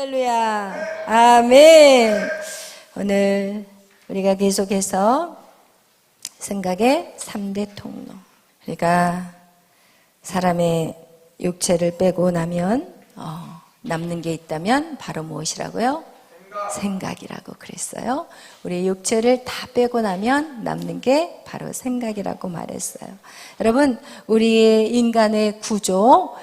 할렐루야. 아멘. 오늘 우리가 계속해서 생각의 3대 통로. 그러니까 사람의 육체를 빼고 나면 남는 게 있다면 바로 무엇이라고요? 생각이라고 그랬어요. 우리 육체를 다 빼고 나면 남는 게 바로 생각이라고 말했어요. 여러분, 우리 인간의 구조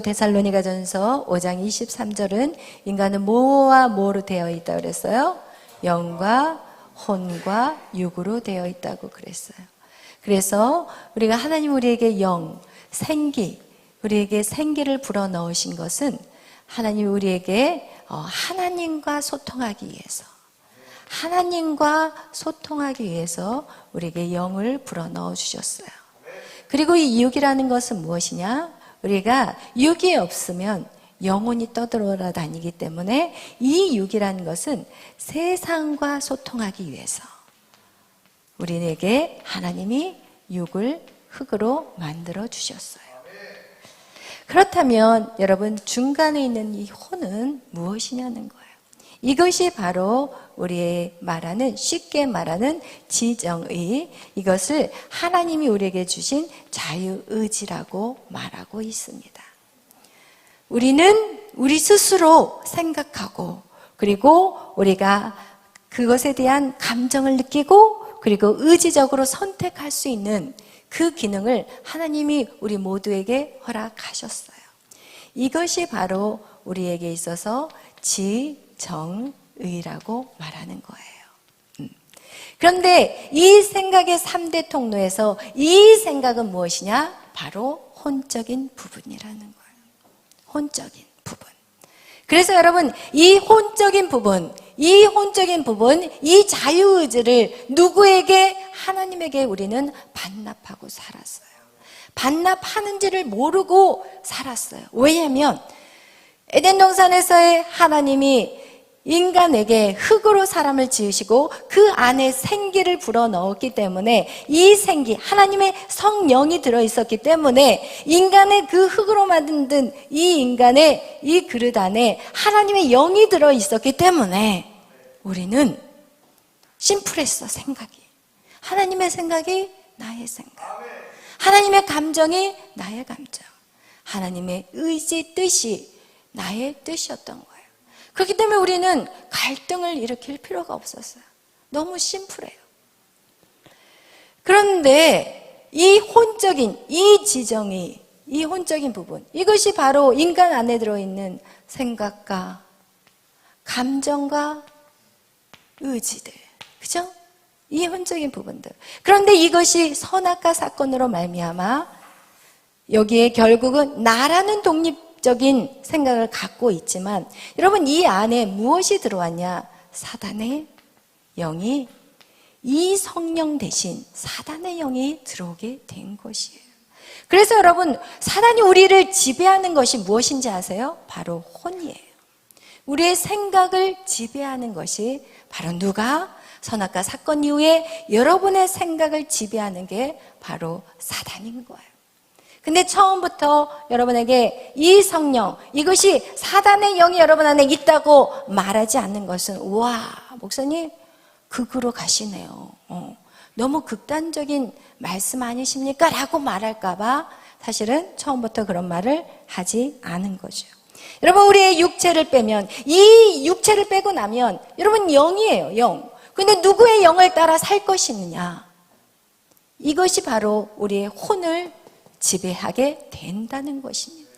데살로니가전서 5장 23절은 인간은 뭐와 뭐로 되어 있다고 그랬어요? 영과 혼과 육으로 되어 있다고 그랬어요. 그래서 우리가 하나님 우리에게 영, 생기, 우리에게 생기를 불어넣으신 것은 하나님 우리에게 하나님과 소통하기 위해서 우리에게 영을 불어넣어 주셨어요. 그리고 이 육이라는 것은 무엇이냐? 우리가 육이 없으면 영혼이 떠돌아다니기 때문에 이 육이라는 것은 세상과 소통하기 위해서 우리에게 하나님이 육을 흙으로 만들어 주셨어요. 그렇다면 여러분, 중간에 있는 이 혼은 무엇이냐는 거예요. 이것이 바로 우리의 쉽게 말하는 지정의, 이것을 하나님이 우리에게 주신 자유의지라고 말하고 있습니다. 우리는 우리 스스로 생각하고, 그리고 우리가 그것에 대한 감정을 느끼고, 그리고 의지적으로 선택할 수 있는 그 기능을 하나님이 우리 모두에게 허락하셨어요. 이것이 바로 우리에게 있어서 지정의라고 말하는 거예요. 그런데 이 생각의 3대 통로에서 이 생각은 무엇이냐? 바로 혼적인 부분이라는 거예요. 혼적인 부분. 그래서 여러분, 이 혼적인 부분, 이 자유의지를 누구에게? 하나님에게 우리는 반납하고 살았어요. 반납하는지를 모르고 살았어요. 왜냐하면 에덴 동산에서의 하나님이 인간에게 흙으로 사람을 지으시고 그 안에 생기를 불어넣었기 때문에 이 생기, 하나님의 성령이 들어있었기 때문에 인간의 그 흙으로 만든 이 인간의 이 그릇 안에 하나님의 영이 들어있었기 때문에 우리는 심플했어, 생각이. 하나님의 생각이 나의 생각, 하나님의 감정이 나의 감정, 하나님의 의지, 뜻이 나의 뜻이었던 거예요. 그렇기 때문에 우리는 갈등을 일으킬 필요가 없었어요. 너무 심플해요. 그런데 이 혼적인, 이 지정이, 이 혼적인 부분, 이것이 바로 인간 안에 들어있는 생각과 감정과 의지들, 그죠? 이 혼적인 부분들. 그런데 이것이 선악과 사건으로 말미암아 여기에 결국은 나라는 독립적인 생각을 갖고 있지만, 여러분, 이 안에 무엇이 들어왔냐? 사단의 영이, 이 성령 대신 사단의 영이 들어오게 된 것이에요. 그래서 여러분, 사단이 우리를 지배하는 것이 무엇인지 아세요? 바로 혼이에요. 우리의 생각을 지배하는 것이 바로 누가? 선악과 사건 이후에 여러분의 생각을 지배하는 게 바로 사단인 거예요. 근데 처음부터 여러분에게 이 성령, 이것이 사단의 영이 여러분 안에 있다고 말하지 않는 것은, 와, 목사님 극으로 가시네요. 너무 극단적인 말씀 아니십니까? 라고 말할까 봐 사실은 처음부터 그런 말을 하지 않은 거죠. 여러분, 우리의 육체를 빼면, 이 육체를 빼고 나면 여러분 영이에요, 영. 근데 누구의 영을 따라 살 것이느냐? 이것이 바로 우리의 혼을 지배하게 된다는 것입니다.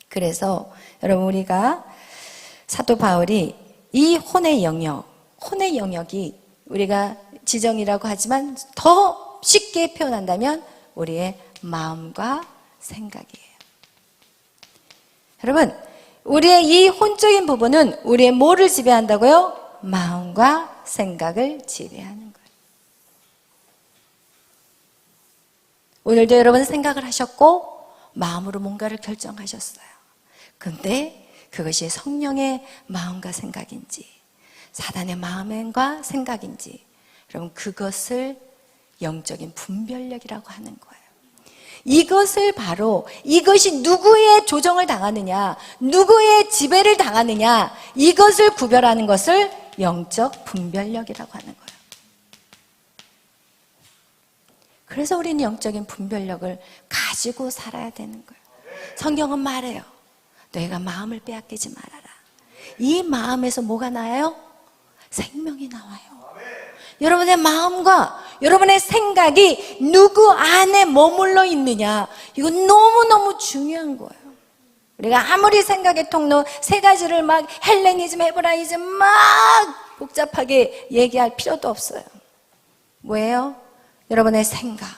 그래서 여러분, 우리가 사도 바울이 이 혼의 영역이 우리가 지정이라고 하지만 더 쉽게 표현한다면 우리의 마음과 생각이에요. 여러분, 우리의 이 혼적인 부분은 우리의 뭐를 지배한다고요? 마음과 생각을 지배하는 거예요. 오늘도 여러분 생각을 하셨고 마음으로 뭔가를 결정하셨어요. 근데 그것이 성령의 마음과 생각인지 사단의 마음과 생각인지, 여러분, 그것을 영적인 분별력이라고 하는 거예요. 이것을 바로 이것이 누구의 조정을 당하느냐, 누구의 지배를 당하느냐, 이것을 구별하는 것을 영적 분별력이라고 하는 거예요. 그래서 우리는 영적인 분별력을 가지고 살아야 되는 거예요. 성경은 말해요. 너희가 마음을 빼앗기지 말아라. 이 마음에서 뭐가 나요? 생명이 나와요. 여러분의 마음과 여러분의 생각이 누구 안에 머물러 있느냐, 이건 너무너무 중요한 거예요. 우리가 아무리 생각의 통로 세 가지를 막 헬레니즘, 헤브라이즘 막 복잡하게 얘기할 필요도 없어요. 뭐예요? 여러분의 생각.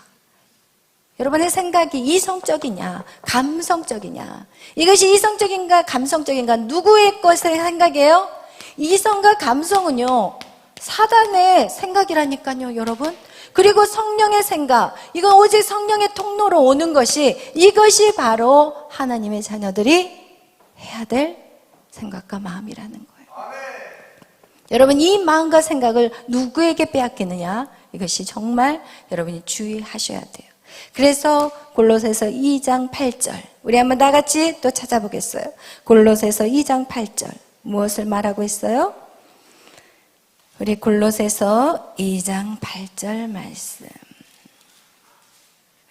여러분의 생각이 이성적이냐, 감성적이냐. 이것이 이성적인가, 감성적인가, 누구의 것의 생각이에요? 이성과 감성은요, 사단의 생각이라니까요, 여러분. 그리고 성령의 생각, 이건 오직 성령의 통로로 오는 것이, 이것이 바로 하나님의 자녀들이 해야 될 생각과 마음이라는 거예요. 여러분, 이 마음과 생각을 누구에게 빼앗기느냐, 이것이 정말 여러분이 주의하셔야 돼요. 그래서 골로새서 2장 8절, 우리 한번 다 같이 또 찾아보겠어요. 골로새서 2장 8절, 무엇을 말하고 있어요? 우리 골로새서 2장 8절 말씀,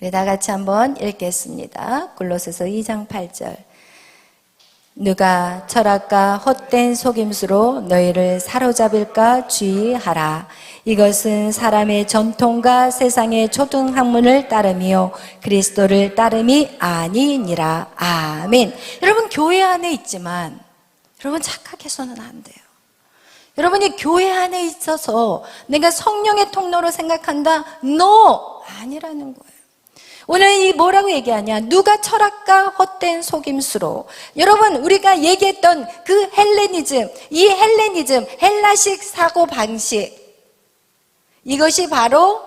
우리 다 같이 한번 읽겠습니다. 골로새서 2장 8절. 누가 철학과 헛된 속임수로 너희를 사로잡을까 주의하라. 이것은 사람의 전통과 세상의 초등학문을 따름이요 그리스도를 따름이 아니니라. 아멘. 여러분, 교회 안에 있지만 여러분 착각해서는 안 돼요. 여러분이 교회 안에 있어서 내가 성령의 통로로 생각한다? No! 아니라는 거예요. 오늘 이 뭐라고 얘기하냐? 누가 철학과 헛된 속임수로. 여러분, 우리가 얘기했던 그 헬레니즘, 이 헬레니즘, 헬라식 사고방식, 이것이 바로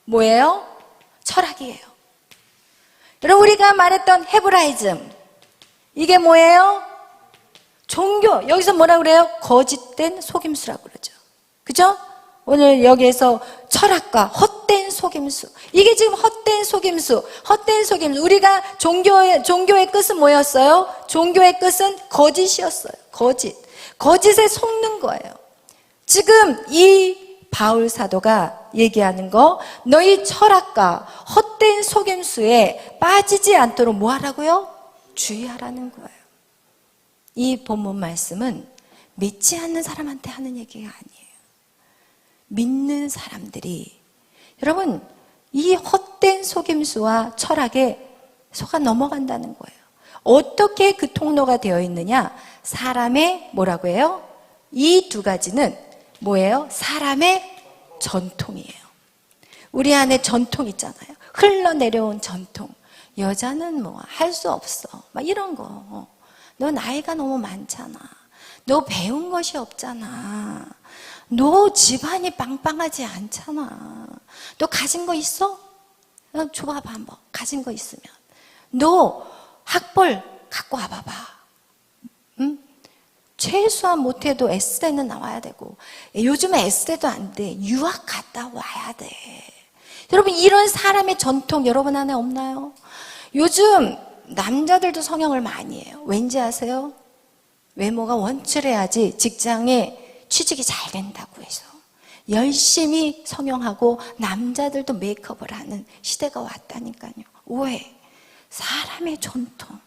뭐예요? 철학이에요. 여러분, 우리가 말했던 헤브라이즘, 이게 뭐예요? 종교. 여기서 뭐라고 그래요? 거짓된 속임수라고 그러죠. 그죠? 오늘 여기에서 철학과 헛된 속임수. 이게 지금 헛된 속임수. 헛된 속임수. 우리가 종교의 끝은 뭐였어요? 종교의 끝은 거짓이었어요. 거짓. 거짓에 속는 거예요. 지금 이 바울 사도가 얘기하는 거, 너희 철학과 헛된 속임수에 빠지지 않도록 뭐 하라고요? 주의하라는 거예요. 이 본문 말씀은 믿지 않는 사람한테 하는 얘기가 아니에요. 믿는 사람들이, 여러분, 이 헛된 속임수와 철학에 속아 넘어간다는 거예요. 어떻게 그 통로가 되어 있느냐? 사람의 뭐라고 해요? 이 두 가지는 뭐예요? 사람의 전통이에요. 우리 안에 전통 있잖아요. 흘러내려온 전통. 여자는 뭐 할 수 없어, 막 이런 거. 너 나이가 너무 많잖아. 너 배운 것이 없잖아. 너 집안이 빵빵하지 않잖아. 너 가진 거 있어? 줘봐봐 한번. 가진 거 있으면. 너 학벌 갖고 와봐봐. 응? 최소한 못해도 S대는 나와야 되고, 요즘에 S대도 안 돼. 유학 갔다 와야 돼. 여러분, 이런 사람의 전통 여러분 안에 없나요? 요즘 남자들도 성형을 많이 해요. 왠지 아세요? 외모가 원출해야지 직장에 취직이 잘 된다고 해서 열심히 성형하고 남자들도 메이크업을 하는 시대가 왔다니까요. 왜? 사람의 전통.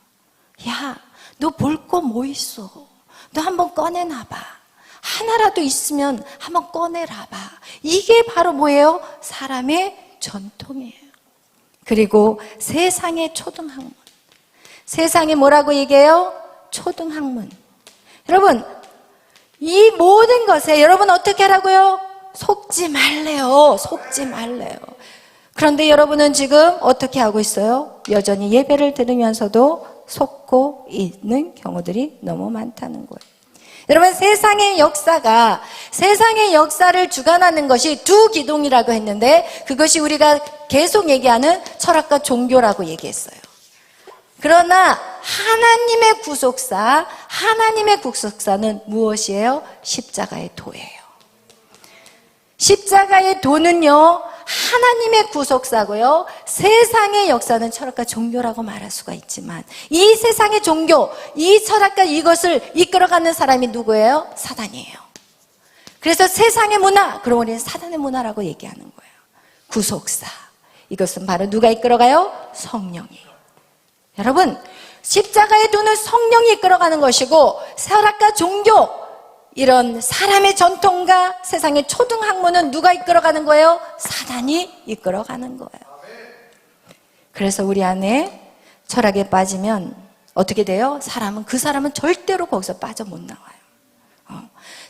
야, 너 볼 거 뭐 있어? 너 한번 꺼내놔봐. 하나라도 있으면 한번 꺼내라봐. 이게 바로 뭐예요? 사람의 전통이에요. 그리고 세상의 초등학문. 세상에 뭐라고 얘기해요? 초등학문. 여러분, 이 모든 것에 여러분 어떻게 하라고요? 속지 말래요. 속지 말래요. 그런데 여러분은 지금 어떻게 하고 있어요? 여전히 예배를 들으면서도 속고 있는 경우들이 너무 많다는 거예요. 여러분, 세상의 역사를 주관하는 것이 두 기둥이라고 했는데, 그것이 우리가 계속 얘기하는 철학과 종교라고 얘기했어요. 그러나 하나님의 구속사는 무엇이에요? 십자가의 도예요. 십자가의 도는요, 하나님의 구속사고요. 세상의 역사는 철학과 종교라고 말할 수가 있지만 이 세상의 종교, 이 철학과 이것을 이끌어가는 사람이 누구예요? 사단이에요. 그래서 세상의 문화, 그럼 우리는 사단의 문화라고 얘기하는 거예요. 구속사. 이것은 바로 누가 이끌어가요? 성령이. 여러분, 십자가의 눈은 성령이 이끌어가는 것이고 철학과 종교, 이런 사람의 전통과 세상의 초등학문은 누가 이끌어가는 거예요? 사단이 이끌어가는 거예요. 그래서 우리 안에 철학에 빠지면 어떻게 돼요? 그 사람은 절대로 거기서 빠져 못 나와요.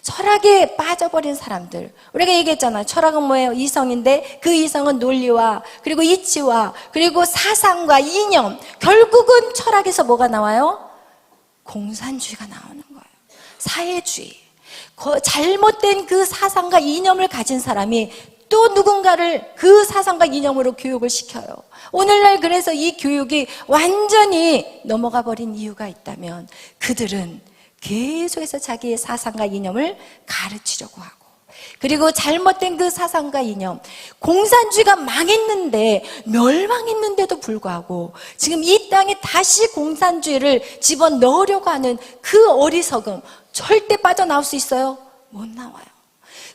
철학에 빠져버린 사람들, 우리가 얘기했잖아요. 철학은 뭐예요? 이성인데 그 이성은 논리와 그리고 이치와 그리고 사상과 이념, 결국은 철학에서 뭐가 나와요? 공산주의가 나오는 거예요. 사회주의. 잘못된 그 사상과 이념을 가진 사람이 또 누군가를 그 사상과 이념으로 교육을 시켜요. 오늘날 그래서 이 교육이 완전히 넘어가 버린 이유가 있다면 그들은 계속해서 자기의 사상과 이념을 가르치려고 하고, 그리고 잘못된 그 사상과 이념, 공산주의가 망했는데 멸망했는데도 불구하고 지금 이 땅에 다시 공산주의를 집어넣으려고 하는 그 어리석음, 절대 빠져나올 수 있어요? 못 나와요.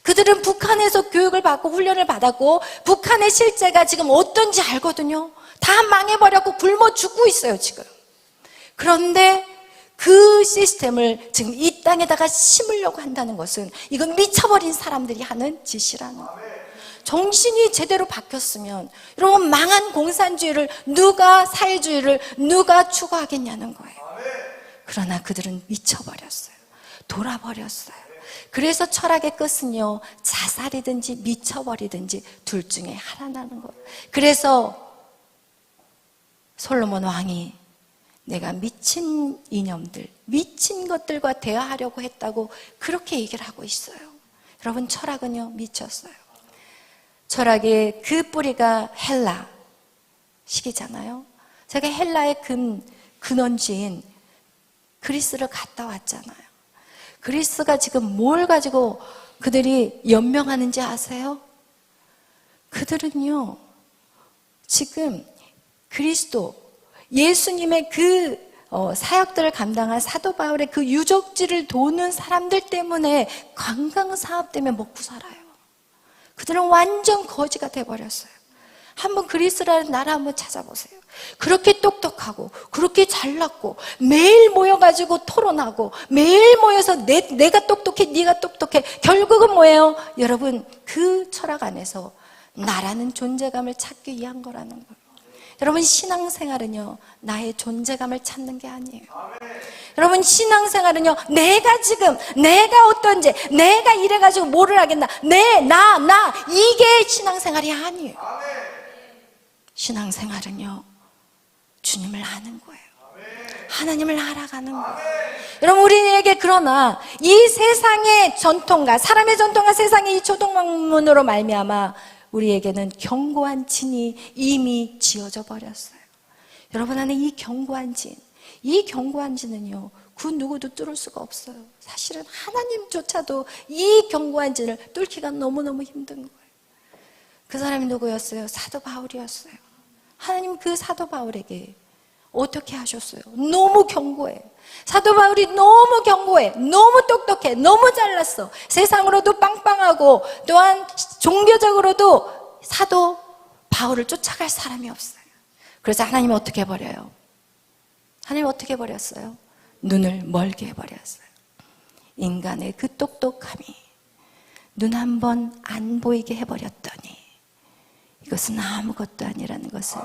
그들은 북한에서 교육을 받고 훈련을 받았고 북한의 실제가 지금 어떤지 알거든요. 다 망해버렸고 굶어 죽고 있어요 지금. 그런데 그 시스템을 지금 이 땅에다가 심으려고 한다는 것은 이건 미쳐버린 사람들이 하는 짓이라는 거예요. 정신이 제대로 바뀌었으면 여러분, 망한 공산주의를 사회주의를 누가 추구하겠냐는 거예요. 그러나 그들은 미쳐버렸어요. 돌아버렸어요. 그래서 철학의 끝은요, 자살이든지 미쳐버리든지 둘 중에 하나라는 거예요. 그래서 솔로몬 왕이 내가 미친 이념들, 미친 것들과 대화하려고 했다고 그렇게 얘기를 하고 있어요. 여러분, 철학은요, 미쳤어요. 철학의 그 뿌리가 헬라식이잖아요. 제가 헬라의 근원지인 그리스를 갔다 왔잖아요. 그리스가 지금 뭘 가지고 그들이 연명하는지 아세요? 그들은요, 지금 그리스도, 예수님의 그 사역들을 감당한 사도 바울의 그 유적지를 도는 사람들 때문에, 관광사업 때문에 먹고 살아요. 그들은 완전 거지가 돼버렸어요. 한번 그리스라는 나라 한번 찾아보세요. 그렇게 똑똑하고 그렇게 잘났고 매일 모여가지고 토론하고 매일 모여서 내가 똑똑해, 네가 똑똑해. 결국은 뭐예요? 여러분, 그 철학 안에서 나라는 존재감을 찾기 위한 거라는 거예요. 여러분, 신앙생활은요, 나의 존재감을 찾는 게 아니에요. 여러분, 신앙생활은요, 내가 어떤지, 내가 이래가지고 뭐를 하겠나, 나 이게 신앙생활이 아니에요. 신앙생활은요, 주님을 아는 거예요. 하나님을 알아가는 거예요. 여러분, 우리에게 그러나 이 세상의 전통과 사람의 전통과 세상의 이 초등학문으로 말미암아 우리에게는 견고한 진이 이미 지어져 버렸어요. 여러분 안에 이 견고한 진은요, 그 누구도 뚫을 수가 없어요. 사실은 하나님조차도 이 견고한 진을 뚫기가 너무너무 힘든 거예요. 그 사람이 누구였어요? 사도 바울이었어요. 하나님 그 사도 바울에게 어떻게 하셨어요? 너무 견고해. 사도 바울이 너무 견고해. 너무 똑똑해. 너무 잘났어. 세상으로도 빵빵하고 또한 종교적으로도 사도 바울을 쫓아갈 사람이 없어요. 그래서 하나님이 어떻게 해버려요? 하나님이 어떻게 해버렸어요? 눈을 멀게 해버렸어요. 인간의 그 똑똑함이 눈 한 번 안 보이게 해버렸더니 이것은 아무것도 아니라는 것을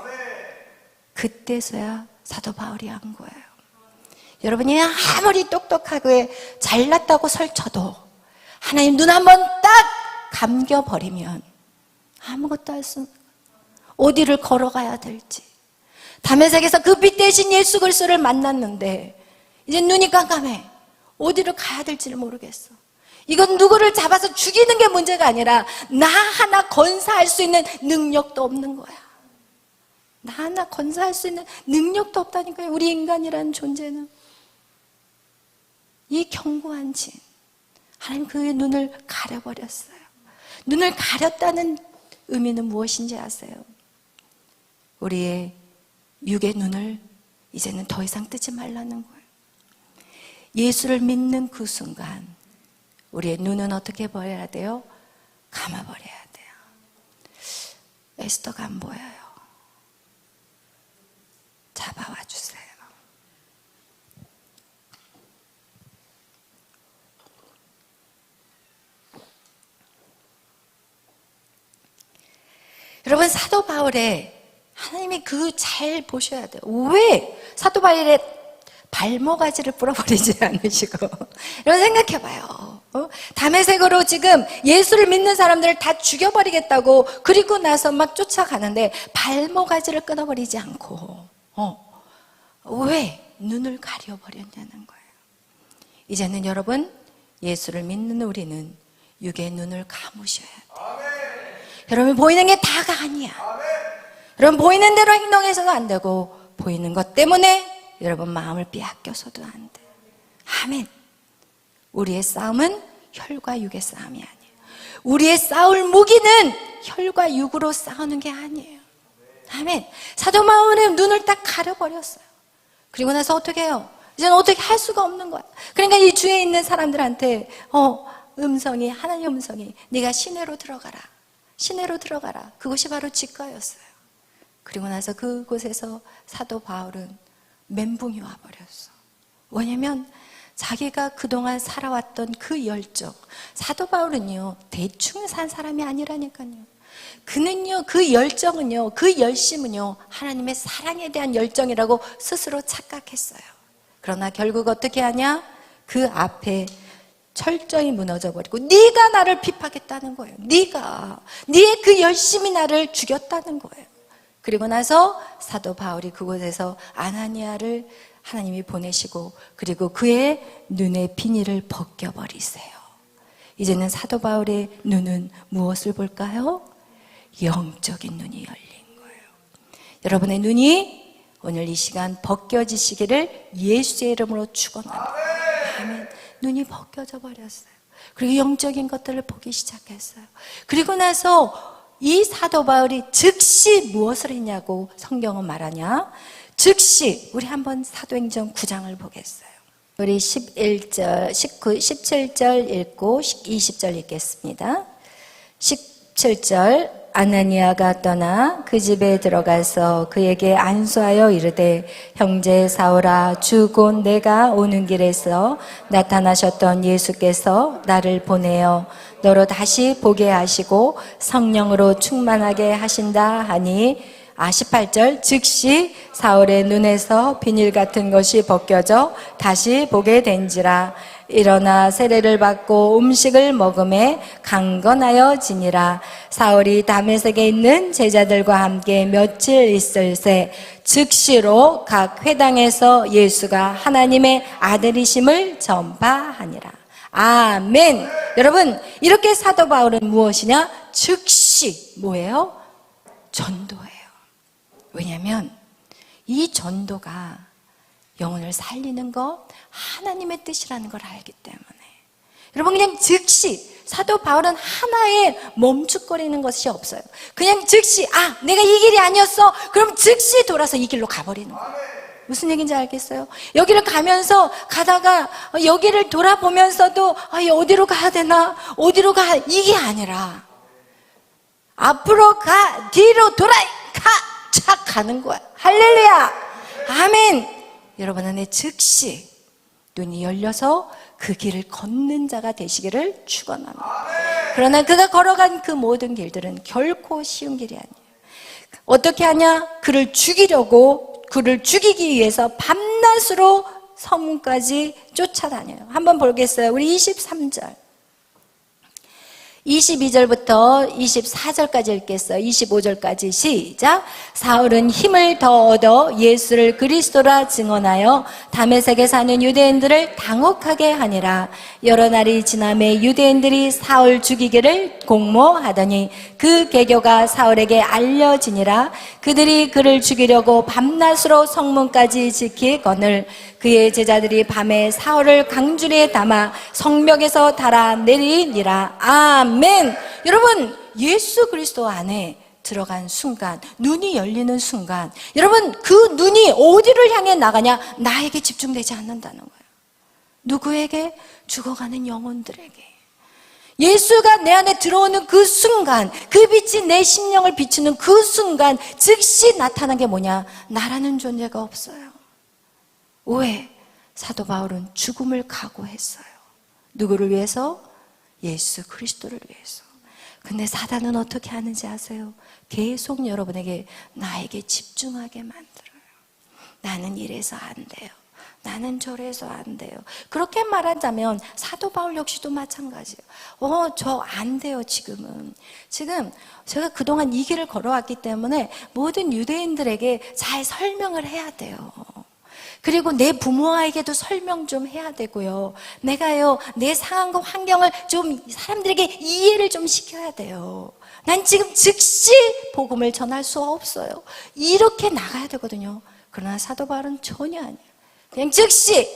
그때서야 사도 바울이 한 거예요. 여러분이 아무리 똑똑하게 잘났다고 설쳐도 하나님 눈 한 번 딱 감겨버리면 아무것도 할 수 없는 거예요. 어디를 걸어가야 될지. 다메섹에서 그 빛 대신 예수 그리스도를 만났는데 이제 눈이 깜깜해. 어디를 가야 될지를 모르겠어. 이건 누구를 잡아서 죽이는 게 문제가 아니라 나 하나 건사할 수 있는 능력도 없는 거야. 나 하나 건사할 수 있는 능력도 없다니까요. 우리 인간이라는 존재는. 이 견고한 진, 하나님 그 눈을 가려버렸어요. 눈을 가렸다는 의미는 무엇인지 아세요? 우리의 육의 눈을 이제는 더 이상 뜨지 말라는 거예요. 예수를 믿는 그 순간 우리의 눈은 어떻게 버려야 돼요? 감아버려야 돼요. 에스더가 안 보여요. 잡아와 주세요. 여러분, 사도 바울의 하나님이 그 잘 보셔야 돼요. 왜 사도 바울의 발모가지를 뿌려버리지 않으시고 여러분 생각해봐요. 다메섹으로 지금 예수를 믿는 사람들을 다 죽여버리겠다고 그리고 나서 막 쫓아가는데 발모가지를 끊어버리지 않고 왜 눈을 가려버렸냐는 거예요. 이제는 여러분, 예수를 믿는 우리는 육의 눈을 감으셔야 돼요. 여러분, 보이는 게 다가 아니야. 여러분, 보이는 대로 행동해서도 안 되고 보이는 것 때문에 여러분 마음을 빼앗겨서도 안 돼. 아멘. 우리의 싸움은 혈과 육의 싸움이 아니에요. 우리의 싸울 무기는 혈과 육으로 싸우는 게 아니에요. 아멘. 사도 바울은 눈을 딱 가려버렸어요. 그리고 나서 어떻게 해요? 이제는 어떻게 할 수가 없는 거야. 그러니까 이 주위에 있는 사람들한테 음성이, 하나님의 음성이 네가 시내로 들어가라. 시내로 들어가라. 그것이 바로 직가였어요. 그리고 나서 그곳에서 사도 바울은 멘붕이 와버렸어. 왜냐면 자기가 그동안 살아왔던 그 열정, 사도 바울은요 대충 산 사람이 아니라니까요. 그는요 그 열정은요, 그 열심은요 하나님의 사랑에 대한 열정이라고 스스로 착각했어요. 그러나 결국 어떻게 하냐? 그 앞에 철저히 무너져버리고 네가 나를 핍박했다는 거예요. 네의 그 열심이 나를 죽였다는 거예요. 그리고 나서 사도 바울이 그곳에서 아나니아를 하나님이 보내시고 그리고 그의 눈의 비닐을 벗겨버리세요. 이제는 사도 바울의 눈은 무엇을 볼까요? 영적인 눈이 열린 거예요. 여러분의 눈이 오늘 이 시간 벗겨지시기를 예수의 이름으로 축원합니다. 아멘. 눈이 벗겨져 버렸어요. 그리고 영적인 것들을 보기 시작했어요. 그리고 나서 이 사도 바울이 즉시 무엇을 했냐고 성경은 말하냐? 즉시 우리 한번 사도행전 9장을 보겠어요. 우리 11절, 17절 읽고 20절 읽겠습니다. 17절 아나니아가 떠나 그 집에 들어가서 그에게 안수하여 이르되 형제 사울아 주 곧 내가 오는 길에서 나타나셨던 예수께서 나를 보내어 너로 다시 보게 하시고 성령으로 충만하게 하신다 하니 18절 즉시 사울의 눈에서 비닐 같은 것이 벗겨져 다시 보게 된지라. 일어나 세례를 받고 음식을 먹음에 강건하여 지니라. 사울이 다메섹에 있는 제자들과 함께 며칠 있을새 즉시로 각 회당에서 예수가 하나님의 아들이심을 전파하니라. 아멘. 여러분, 이렇게 사도 바울은 무엇이냐? 즉시 뭐예요? 전도예요. 왜냐하면 이 전도가 영혼을 살리는 것, 하나님의 뜻이라는 걸 알기 때문에. 여러분, 그냥 즉시 사도 바울은 하나에 멈칫거리는 것이 없어요. 그냥 즉시 내가 이 길이 아니었어. 그럼 즉시 돌아서 이 길로 가버리는 거예요. 무슨 얘기인지 알겠어요? 여기를 가다가 여기를 돌아보면서도 어디로 가야 되나? 어디로 가? 이게 아니라 앞으로 가, 뒤로 돌아, 착 가는 거야. 할렐루야. 아멘. 여러분 안에 즉시 눈이 열려서 그 길을 걷는 자가 되시기를 축원합니다. 그러나 그가 걸어간 그 모든 길들은 결코 쉬운 길이 아니에요. 어떻게 하냐? 그를 죽이기 위해서 밤낮으로 성문까지 쫓아다녀요. 한번 보겠어요. 우리 23절 22절부터 24절까지 읽겠어요. 25절까지 시작. 사울은 힘을 더 얻어 예수를 그리스도라 증언하여 다메섹에 사는 유대인들을 당혹하게 하니라. 여러 날이 지남에 유대인들이 사울 죽이기를 공모하더니 그 계교가 사울에게 알려지니라. 그들이 그를 죽이려고 밤낮으로 성문까지 지키거늘 그의 제자들이 밤에 사울을 강주리에 담아 성벽에서 달아내리니라. 아멘. 여러분, 예수 그리스도 안에 들어간 순간, 눈이 열리는 순간, 여러분 그 눈이 어디를 향해 나가냐? 나에게 집중되지 않는다는 거예요. 누구에게? 죽어가는 영혼들에게. 예수가 내 안에 들어오는 그 순간, 그 빛이 내 심령을 비추는 그 순간 즉시 나타난 게 뭐냐? 나라는 존재가 없어요. 왜? 사도 바울은 죽음을 각오했어요. 누구를 위해서? 예수 그리스도를 위해서. 근데 사단은 어떻게 하는지 아세요? 계속 여러분에게 나에게 집중하게 만들어요. 나는 이래서 안 돼요. 나는 저래서 안 돼요. 그렇게 말하자면 사도 바울 역시도 마찬가지예요. 저 안 돼요, 지금은. 지금 제가 그동안 이 길을 걸어왔기 때문에 모든 유대인들에게 잘 설명을 해야 돼요. 그리고 내 부모에게도 설명 좀 해야 되고요. 내가요, 내 상황과 환경을 좀 사람들에게 이해를 좀 시켜야 돼요. 난 지금 즉시 복음을 전할 수 없어요. 이렇게 나가야 되거든요. 그러나 사도 바울은 전혀 아니에요. 그냥 즉시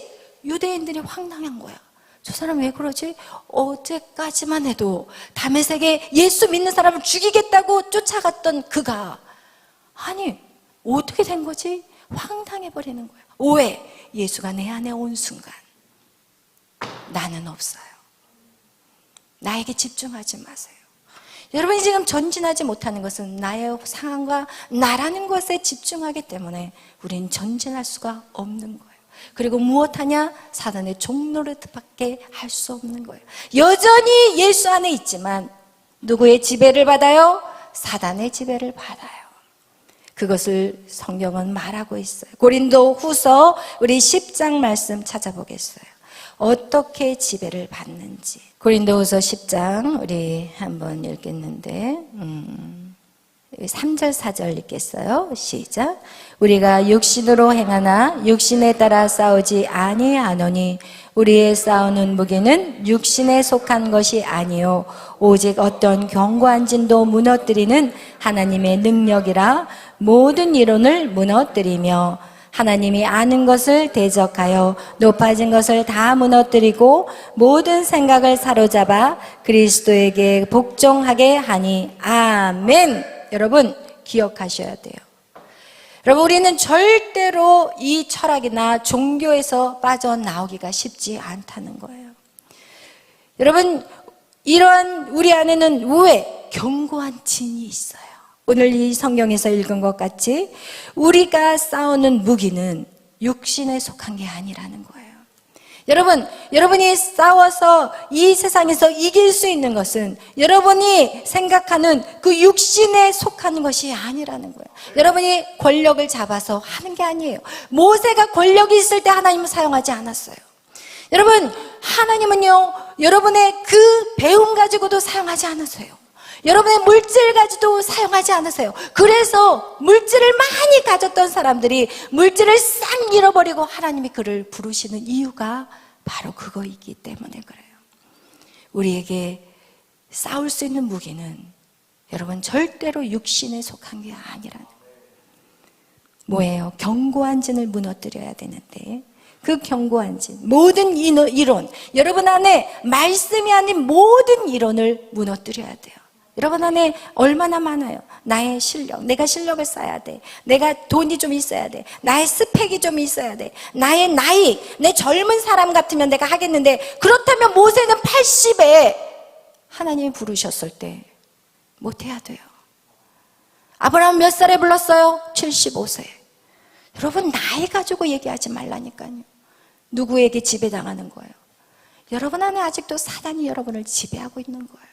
유대인들이 황당한 거야. 저 사람 왜 그러지? 어제까지만 해도 다메섹에 예수 믿는 사람을 죽이겠다고 쫓아갔던 그가 아니 어떻게 된 거지? 황당해버리는 거야. 왜? 예수가 내 안에 온 순간 나는 없어요. 나에게 집중하지 마세요. 여러분이 지금 전진하지 못하는 것은 나의 상황과 나라는 것에 집중하기 때문에 우리는 전진할 수가 없는 거예요. 그리고 무엇하냐? 사단의 종노릇밖에 할 수 없는 거예요. 여전히 예수 안에 있지만 누구의 지배를 받아요? 사단의 지배를 받아요. 그것을 성경은 말하고 있어요. 고린도 후서 우리 10장 말씀 찾아보겠어요. 어떻게 지배를 받는지. 고린도 후서 10장 우리 한번 읽겠는데 3절 4절 읽겠어요. 시작. 우리가 육신으로 행하나 육신에 따라 싸우지 아니하노니 우리의 싸우는 무기는 육신에 속한 것이 아니요 오직 어떤 견고한 진도 무너뜨리는 하나님의 능력이라 모든 이론을 무너뜨리며 하나님이 아는 것을 대적하여 높아진 것을 다 무너뜨리고 모든 생각을 사로잡아 그리스도에게 복종하게 하니 아멘. 여러분 기억하셔야 돼요. 여러분 우리는 절대로 이 철학이나 종교에서 빠져나오기가 쉽지 않다는 거예요. 여러분 이러한 우리 안에는 왜 견고한 진이 있어요. 오늘 이 성경에서 읽은 것 같이 우리가 싸우는 무기는 육신에 속한 게 아니라는 거예요. 여러분이 싸워서 이 세상에서 이길 수 있는 것은 여러분이 생각하는 그 육신에 속한 것이 아니라는 거예요. 여러분이 권력을 잡아서 하는 게 아니에요. 모세가 권력이 있을 때 하나님은 사용하지 않았어요. 여러분 하나님은요 여러분의 그 배움 가지고도 사용하지 않으세요. 여러분의 물질 가지고도 사용하지 않으세요. 그래서 물질을 많이 가졌던 사람들이 물질을 싹 잃어버리고 하나님이 그를 부르시는 이유가 바로 그거이기 때문에 그래요. 우리에게 싸울 수 있는 무기는 여러분 절대로 육신에 속한 게 아니라는 거예요. 뭐예요? 견고한 진을 무너뜨려야 되는데 그 견고한 진, 모든 이론, 여러분 안에 말씀이 아닌 모든 이론을 무너뜨려야 돼요. 여러분 안에 얼마나 많아요. 나의 실력, 내가 실력을 쌓아야 돼. 내가 돈이 좀 있어야 돼. 나의 스펙이 좀 있어야 돼. 나의 나이, 내 젊은 사람 같으면 내가 하겠는데 그렇다면 모세는 80에 하나님이 부르셨을 때 못해야 돼요. 아브라함 몇 살에 불렀어요? 75세. 여러분 나이 가지고 얘기하지 말라니까요. 누구에게 지배당하는 거예요? 여러분 안에 아직도 사단이 여러분을 지배하고 있는 거예요.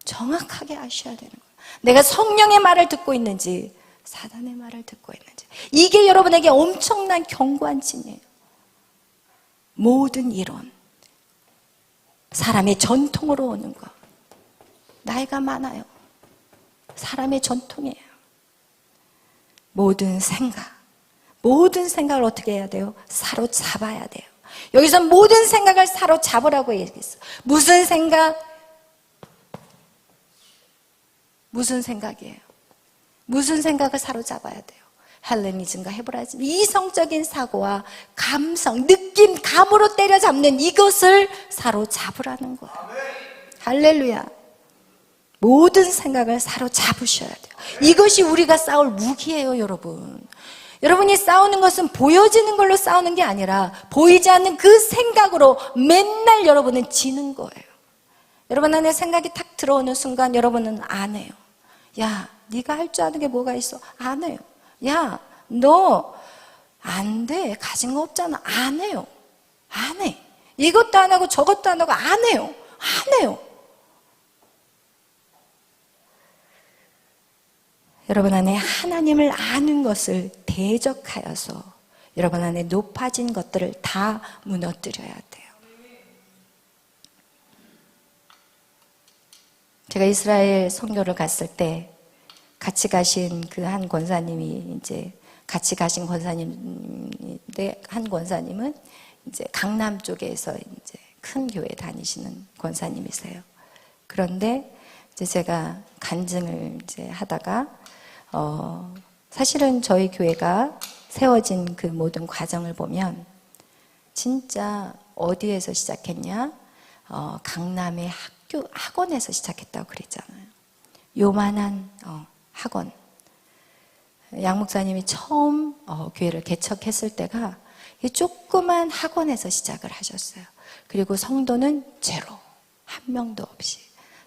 정확하게 아셔야 되는 거예요. 내가 성령의 말을 듣고 있는지 사단의 말을 듣고 있는지. 이게 여러분에게 엄청난 견고한 진이에요. 모든 이론, 사람의 전통으로 오는 거. 나이가 많아요. 사람의 전통이에요. 모든 생각을 어떻게 해야 돼요? 사로잡아야 돼요. 여기서 모든 생각을 사로잡으라고 얘기했어요. 무슨 생각? 무슨 생각이에요? 무슨 생각을 사로잡아야 돼요? 헬레니즘과 헤브라이즘, 이성적인 사고와 감성, 느낌, 감으로 때려잡는 이것을 사로잡으라는 거예요. 할렐루야. 모든 생각을 사로잡으셔야 돼요. 이것이 우리가 싸울 무기예요, 여러분. 여러분이 싸우는 것은 보여지는 걸로 싸우는 게 아니라 보이지 않는 그 생각으로 맨날 여러분은 지는 거예요. 여러분 안에 생각이 탁 들어오는 순간 여러분은 안 해요. 야, 네가 할 줄 아는 게 뭐가 있어? 안 해요. 야, 너 안 돼. 가진 거 없잖아. 안 해요. 안 해. 이것도 안 하고 저것도 안 하고 안 해요. 안 해요. 여러분 안에 하나님을 아는 것을 대적하여서 여러분 안에 높아진 것들을 다 무너뜨려야 돼요. 제가 이스라엘 선교를 갔을 때 같이 가신 그 한 권사님이 같이 가신 권사님인데 한 권사님은 강남 쪽에서 큰 교회 다니시는 권사님이세요. 그런데 제가 간증을 하다가 사실은 저희 교회가 세워진 그 모든 과정을 보면 진짜 어디에서 시작했냐? 강남의 학원에서 시작했다고 그랬잖아요. 요만한 학원. 양 목사님이 처음 교회를 개척했을 때가 이 조그만 학원에서 시작을 하셨어요. 그리고 성도는 제로, 한 명도 없이.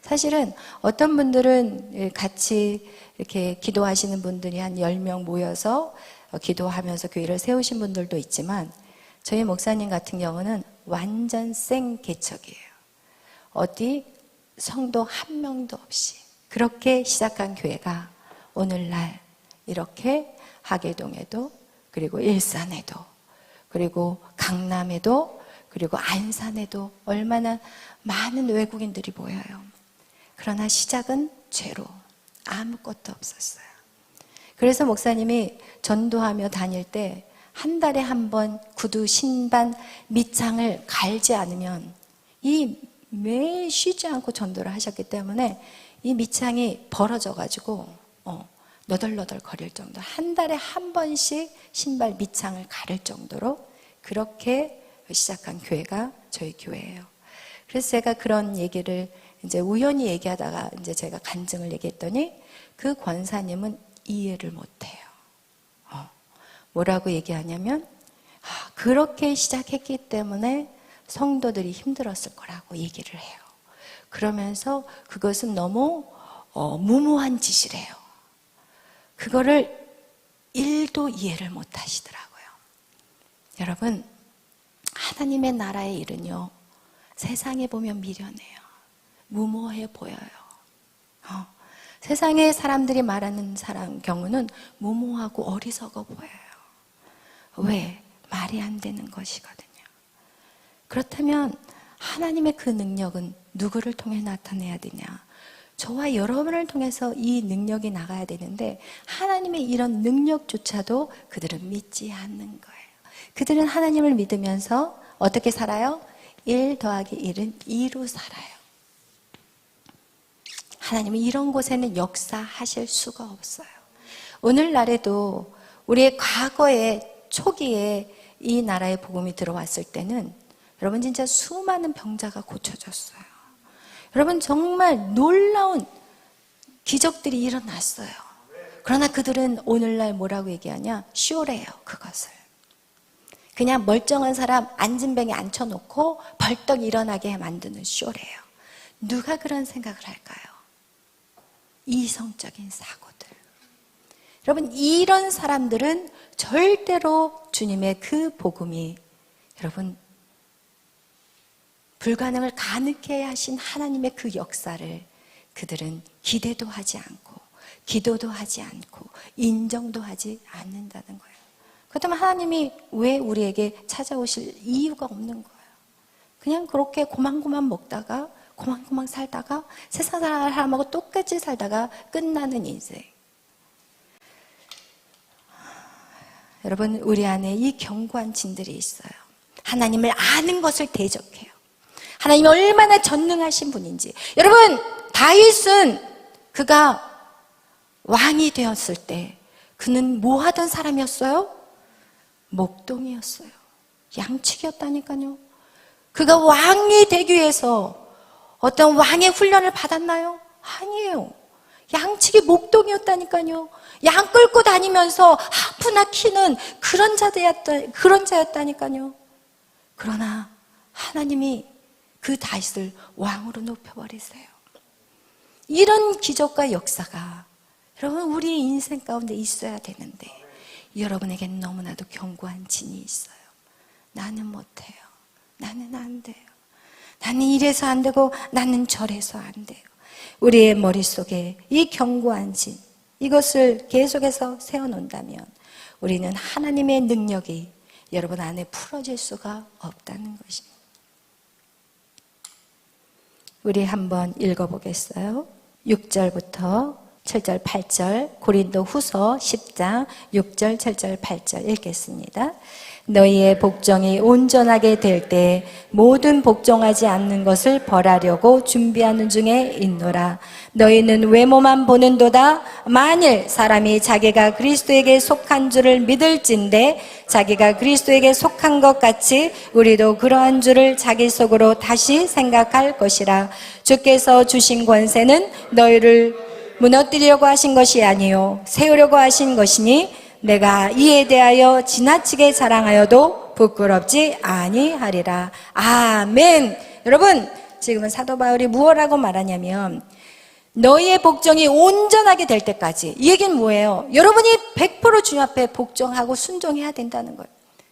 사실은 어떤 분들은 같이 이렇게 기도하시는 분들이 한 10명 모여서 기도하면서 교회를 세우신 분들도 있지만 저희 목사님 같은 경우는 완전 생 개척이에요. 어디 성도 한 명도 없이 그렇게 시작한 교회가 오늘날 이렇게 하계동에도 그리고 일산에도 그리고 강남에도 그리고 안산에도 얼마나 많은 외국인들이 모여요. 그러나 시작은 제로, 아무것도 없었어요. 그래서 목사님이 전도하며 다닐 때 한 달에 한 번 구두, 신발, 밑창을 갈지 않으면 매일 쉬지 않고 전도를 하셨기 때문에 이 밑창이 벌어져가지고 너덜너덜 거릴 정도, 한 달에 한 번씩 신발 밑창을 가를 정도로 그렇게 시작한 교회가 저희 교회예요. 그래서 제가 그런 얘기를 우연히 얘기하다가 제가 간증을 얘기했더니 그 권사님은 이해를 못해요. 뭐라고 얘기하냐면 그렇게 시작했기 때문에 성도들이 힘들었을 거라고 얘기를 해요. 그러면서 그것은 너무 무모한 짓이래요. 그거를 1도 이해를 못 하시더라고요. 여러분, 하나님의 나라의 일은요, 세상에 보면 미련해요. 무모해 보여요. 세상에 사람들이 말하는 경우는 무모하고 어리석어 보여요. 왜? 말이 안 되는 것이거든요. 그렇다면 하나님의 그 능력은 누구를 통해 나타내야 되냐? 저와 여러분을 통해서 이 능력이 나가야 되는데 하나님의 이런 능력조차도 그들은 믿지 않는 거예요. 그들은 하나님을 믿으면서 어떻게 살아요? 1 더하기 1은 2로 살아요. 하나님은 이런 곳에는 역사하실 수가 없어요. 오늘날에도 우리의 과거에 초기에 이 나라의 복음이 들어왔을 때는 여러분 진짜 수많은 병자가 고쳐졌어요. 여러분 정말 놀라운 기적들이 일어났어요. 그러나 그들은 오늘날 뭐라고 얘기하냐? 쇼래요, 그것을. 그냥 멀쩡한 사람 앉은 병에 앉혀놓고 벌떡 일어나게 만드는 쇼래요. 누가 그런 생각을 할까요? 이성적인 사고들. 여러분 이런 사람들은 절대로 주님의 그 복음이 여러분 불가능을 가능케 하신 하나님의 그 역사를 그들은 기대도 하지 않고 기도도 하지 않고 인정도 하지 않는다는 거예요. 그렇다면 하나님이 왜 우리에게 찾아오실 이유가 없는 거예요. 그냥 그렇게 고만고만 먹다가 고만고만 살다가 세상 사람하고 똑같이 살다가 끝나는 인생. 여러분 우리 안에 이 견고한 진들이 있어요. 하나님을 아는 것을 대적해요. 하나님이 얼마나 전능하신 분인지. 여러분 다윗은 그가 왕이 되었을 때 그는 뭐 하던 사람이었어요? 목동이었어요. 양치기였다니까요. 그가 왕이 되기 위해서 어떤 왕의 훈련을 받았나요? 아니에요. 양측이 목동이었다니까요. 양 끌고 다니면서 하프나 키는 그런 자였다니까요. 그러나 하나님이 그 다윗을 왕으로 높여버리세요. 이런 기적과 역사가 여러분 우리 인생 가운데 있어야 되는데 여러분에겐 너무나도 견고한 진이 있어요. 나는 못해요. 나는 안 돼요. 나는 이래서 안 되고 나는 저래서 안 돼요. 우리의 머릿속에 이 견고한 진, 이것을 계속해서 세워놓는다면 우리는 하나님의 능력이 여러분 안에 풀어질 수가 없다는 것입니다. 우리 한번 읽어보겠어요. 6절부터 7절, 8절, 고린도 후서 10장 6절, 7절, 8절 읽겠습니다. 너희의 복종이 온전하게 될 때 모든 복종하지 않는 것을 벌하려고 준비하는 중에 있노라. 너희는 외모만 보는도다. 만일 사람이 자기가 그리스도에게 속한 줄을 믿을진대 자기가 그리스도에게 속한 것 같이 우리도 그러한 줄을 자기 속으로 다시 생각할 것이라. 주께서 주신 권세는 너희를 무너뜨리려고 하신 것이 아니요 세우려고 하신 것이니 내가 이에 대하여 지나치게 자랑하여도 부끄럽지 아니하리라. 아멘. 여러분, 지금은 사도 바울이 무엇라고 말하냐면 너희의 복종이 온전하게 될 때까지. 이 얘기는 뭐예요? 여러분이 100% 주님 앞에 복종하고 순종해야 된다는 거예요.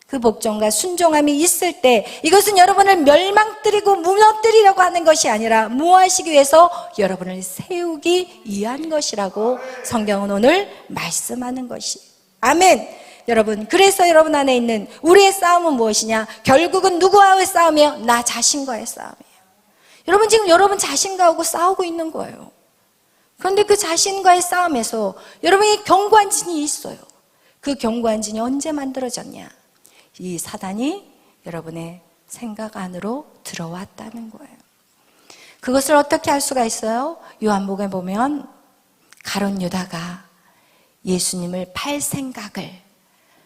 그 복종과 순종함이 있을 때 이것은 여러분을 멸망뜨리고 무너뜨리려고 하는 것이 아니라 무엇하시기 위해서 여러분을 세우기 위한 것이라고 성경은 오늘 말씀하는 것이. 아멘. 여러분, 그래서 여러분 안에 있는 우리의 싸움은 무엇이냐? 결국은 누구와의 싸움이에요? 나 자신과의 싸움이에요. 여러분 지금 여러분 자신과하고 싸우고 있는 거예요. 그런데 그 자신과의 싸움에서 여러분이 견고한 진이 있어요. 그 견고한 진이 언제 만들어졌냐? 이 사단이 여러분의 생각 안으로 들어왔다는 거예요. 그것을 어떻게 할 수가 있어요? 요한복음에 보면 가룟 유다가 예수님을 팔 생각을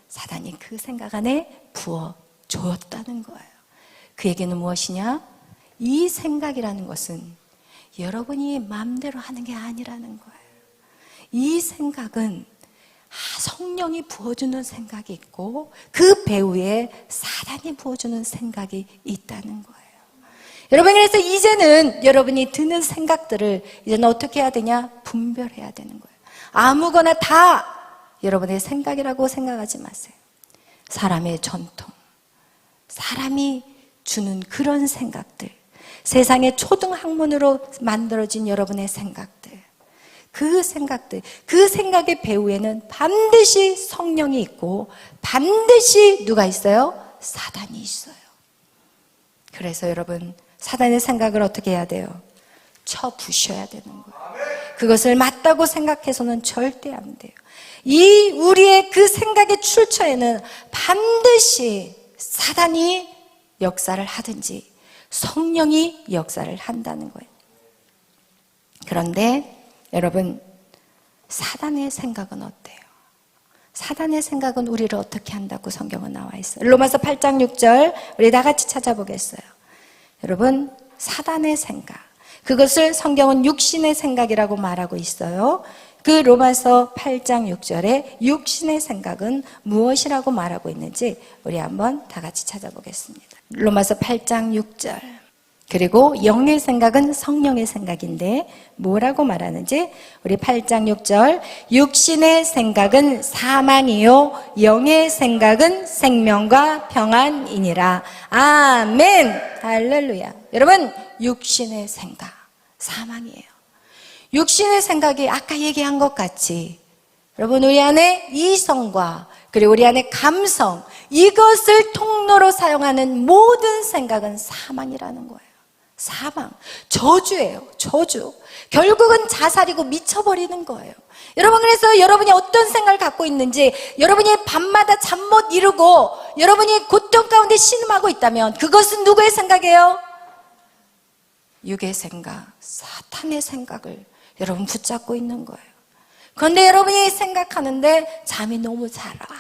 사단이 그 생각 안에 부어 주었다는 거예요. 그 얘기는 무엇이냐? 이 생각이라는 것은 여러분이 마음대로 하는 게 아니라는 거예요. 이 생각은 성령이 부어주는 생각이 있고 그 배후에 사단이 부어주는 생각이 있다는 거예요. 여러분, 그래서 이제는 여러분이 드는 생각들을 이제는 어떻게 해야 되냐? 분별해야 되는 거예요. 아무거나 다 여러분의 생각이라고 생각하지 마세요. 사람의 전통, 사람이 주는 그런 생각들, 세상의 초등학문으로 만들어진 여러분의 생각들, 그 생각의 배후에는 반드시 성령이 있고 반드시 누가 있어요? 사단이 있어요. 그래서 여러분, 사단의 생각을 어떻게 해야 돼요? 쳐 부셔야 되는 거예요. 그것을 맞다고 생각해서는 절대 안 돼요. 이 우리의 그 생각의 출처에는 반드시 사단이 역사를 하든지 성령이 역사를 한다는 거예요. 그런데 여러분, 사단의 생각은 어때요? 사단의 생각은 우리를 어떻게 한다고 성경은 나와 있어요. 로마서 8장 6절 우리 다 같이 찾아보겠어요. 여러분, 사단의 생각, 그것을 성경은 육신의 생각이라고 말하고 있어요. 그 로마서 8장 6절에 육신의 생각은 무엇이라고 말하고 있는지 우리 한번 다 같이 찾아보겠습니다. 로마서 8장 6절. 그리고 영의 생각은 성령의 생각인데 뭐라고 말하는지 우리 8장 6절. 육신의 생각은 사망이요 영의 생각은 생명과 평안이니라. 아멘. 할렐루야. 여러분, 육신의 생각 사망이에요. 육신의 생각이 아까 얘기한 것 같이 여러분, 우리 안에 이성과 그리고 우리 안에 감성, 이것을 통로로 사용하는 모든 생각은 사망이라는 거예요. 사망, 저주예요. 저주. 결국은 자살이고 미쳐버리는 거예요. 여러분, 그래서 여러분이 어떤 생각을 갖고 있는지, 여러분이 밤마다 잠 못 이루고 여러분이 고통 가운데 신음하고 있다면 그것은 누구의 생각이에요? 육의 생각, 사탄의 생각을 여러분 붙잡고 있는 거예요. 그런데 여러분이 생각하는데 잠이 너무 잘 와.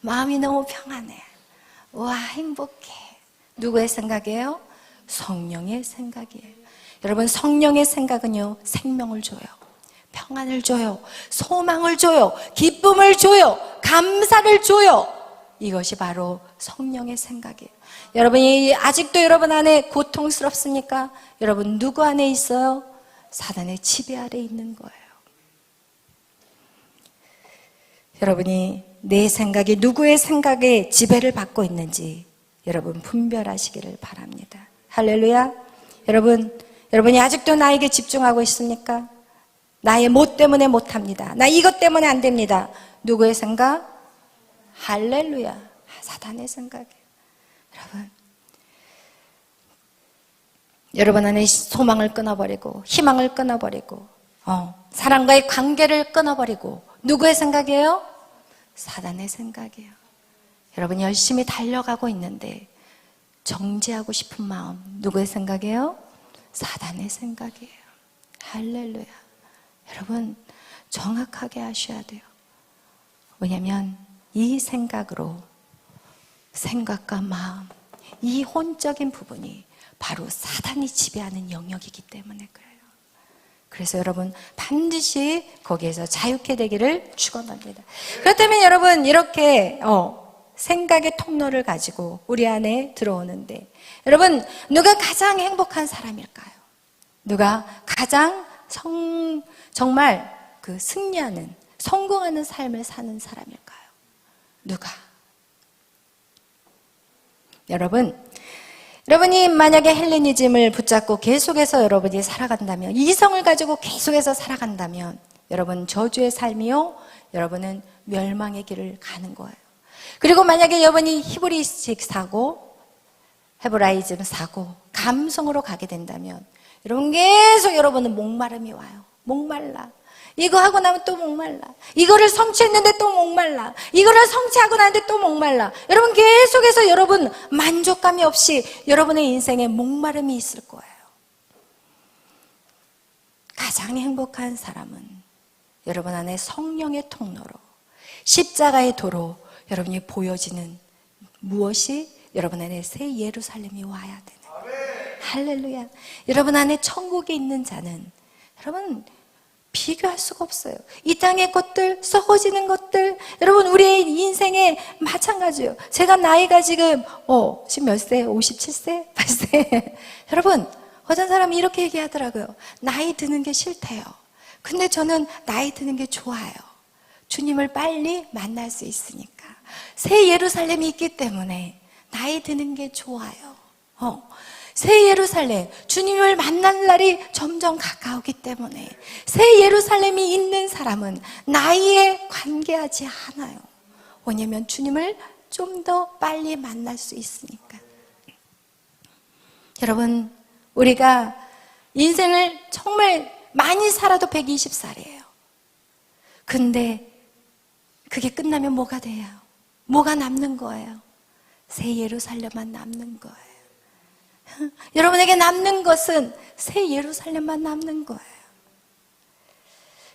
마음이 너무 평안해. 와, 행복해. 누구의 생각이에요? 성령의 생각이에요. 여러분, 성령의 생각은요, 생명을 줘요. 평안을 줘요. 소망을 줘요. 기쁨을 줘요. 감사를 줘요. 이것이 바로 성령의 생각이에요. 여러분이 아직도 여러분 안에 고통스럽습니까? 여러분 누구 안에 있어요? 사단의 지배 아래 있는 거예요. 여러분이 내 생각이 누구의 생각에 지배를 받고 있는지 여러분 분별하시기를 바랍니다. 할렐루야. 여러분이 아직도 나에게 집중하고 있습니까? 나의 못 때문에 못합니다. 나 이것 때문에 안 됩니다. 누구의 생각? 할렐루야. 사단의 생각이에요. 여러분 안에 소망을 끊어버리고 희망을 끊어버리고 사람과의 관계를 끊어버리고 누구의 생각이에요? 사단의 생각이에요. 여러분 열심히 달려가고 있는데 정지하고 싶은 마음 누구의 생각이에요? 사단의 생각이에요. 할렐루야. 여러분 정확하게 하셔야 돼요. 왜냐하면 이 생각으로 생각과 마음, 이 혼적인 부분이 바로 사단이 지배하는 영역이기 때문에 그래요. 그래서 여러분 반드시 거기에서 자유케 되기를 축원합니다. 그렇다면 여러분 이렇게 생각의 통로를 가지고 우리 안에 들어오는데 여러분 누가 가장 행복한 사람일까요? 누가 가장 정말 그 승리하는 성공하는 삶을 사는 사람일까요? 누가? 여러분이 만약에 헬레니즘을 붙잡고 계속해서 여러분이 살아간다면, 이성을 가지고 계속해서 살아간다면 여러분 저주의 삶이요, 여러분은 멸망의 길을 가는 거예요. 그리고 만약에 여러분이 히브리식 사고, 헤브라이즘 사고, 감성으로 가게 된다면 여러분 계속 여러분은 목마름이 와요. 목말라. 이거 하고 나면 또 목말라. 이거를 성취했는데 또 목말라. 이거를 성취하고 나는데 또 목말라. 여러분 계속해서 여러분 만족감이 없이 여러분의 인생에 목마름이 있을 거예요. 가장 행복한 사람은 여러분 안에 성령의 통로로 십자가의 도로 여러분이 보여지는 무엇이 여러분 안에 새 예루살렘이 와야 되는. 할렐루야. 여러분 안에 천국에 있는 자는 여러분 비교할 수가 없어요. 이 땅의 것들, 썩어지는 것들, 여러분 우리의 인생에 마찬가지예요. 제가 나이가 지금 몇 세? 57세? 8세? 여러분 어떤 사람이 이렇게 얘기하더라고요. 나이 드는 게 싫대요. 근데 저는 나이 드는 게 좋아요. 주님을 빨리 만날 수 있으니까. 새 예루살렘이 있기 때문에 나이 드는 게 좋아요. 새 예루살렘, 주님을 만날 날이 점점 가까우기 때문에 새 예루살렘이 있는 사람은 나이에 관계하지 않아요. 왜냐하면 주님을 좀 더 빨리 만날 수 있으니까. 여러분, 우리가 인생을 정말 많이 살아도 120살이에요. 근데 그게 끝나면 뭐가 돼요? 뭐가 남는 거예요? 새 예루살렘만 남는 거예요. 여러분에게 남는 것은 새 예루살렘만 남는 거예요.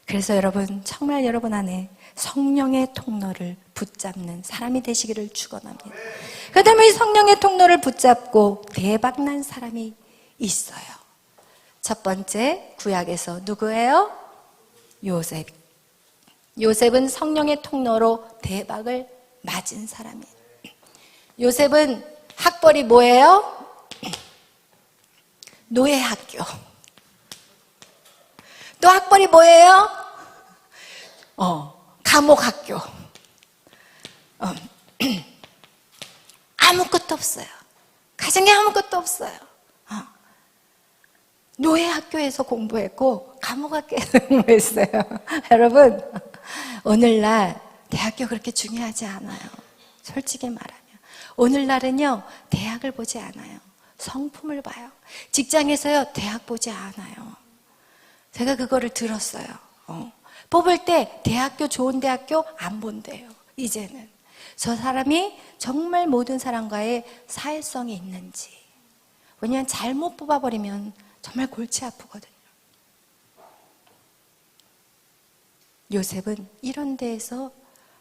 그래서 여러분 정말 여러분 안에 성령의 통로를 붙잡는 사람이 되시기를 축원합니다. 그다음에 이 성령의 통로를 붙잡고 대박난 사람이 있어요. 첫 번째 구약에서 누구예요? 요셉. 요셉은 성령의 통로로 대박을 맞은 사람이에요. 요셉은 학벌이 뭐예요? 노예학교. 또 학벌이 뭐예요? 감옥학교. 아무것도 없어요. 가정에 아무것도 없어요. 노예학교에서 공부했고 감옥학교에서 공부했어요. 여러분 오늘날 대학교 그렇게 중요하지 않아요. 솔직히 말하면 오늘날은요 대학을 보지 않아요. 성품을 봐요. 직장에서요 대학 보지 않아요. 제가 그거를 들었어요. 뽑을 때 대학교 좋은 대학교 안 본대요. 이제는 저 사람이 정말 모든 사람과의 사회성이 있는지. 왜냐하면 잘못 뽑아버리면 정말 골치 아프거든요. 요셉은 이런 데에서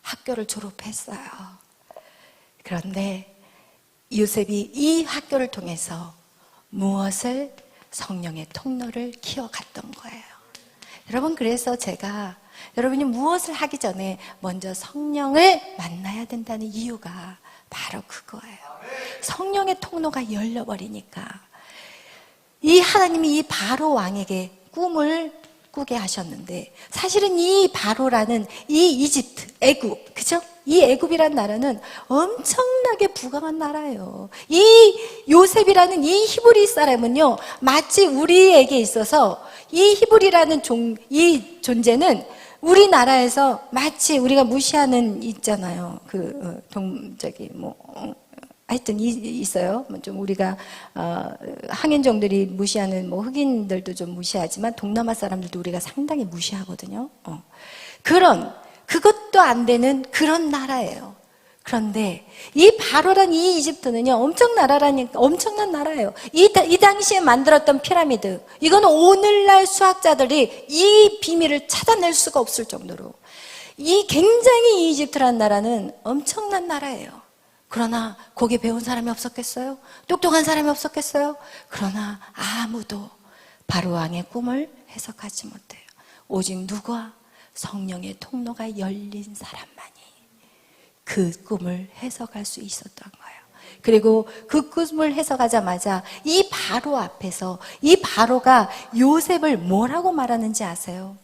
학교를 졸업했어요. 그런데 요셉이 이 학교를 통해서 무엇을 성령의 통로를 키워갔던 거예요. 여러분, 그래서 제가 여러분이 무엇을 하기 전에 먼저 성령을 만나야 된다는 이유가 바로 그거예요. 성령의 통로가 열려버리니까 이 하나님이 이 바로 왕에게 꿈을 꾸게 하셨는데, 사실은 이 바로라는 이 이집트, 애굽, 그죠? 이 애굽이란 나라는 엄청나게 부강한 나라예요. 이 요셉이라는 이 히브리 사람은요, 마치 우리에게 있어서 이 히브리라는 이 존재는 우리나라에서 마치 우리가 무시하는 있잖아요. 하여튼 있어요. 좀 우리가 항인종들이 무시하는 흑인들도 좀 무시하지만 동남아 사람들도 우리가 상당히 무시하거든요. 그것도 안 되는 그런 나라예요. 그런데 이 바로란 이 이집트는요, 엄청난 나라예요. 이 당시에 만들었던 피라미드, 이거는 오늘날 수학자들이 이 비밀을 찾아낼 수가 없을 정도로 굉장히 이 이집트라는 나라는 엄청난 나라예요. 그러나 거기에 배운 사람이 없었겠어요? 똑똑한 사람이 없었겠어요? 그러나 아무도 바로 왕의 꿈을 해석하지 못해요. 오직 누가? 성령의 통로가 열린 사람만이 그 꿈을 해석할 수 있었던 거예요. 그리고 그 꿈을 해석하자마자 이 바로 앞에서 이 바로가 요셉을 뭐라고 말하는지 아세요?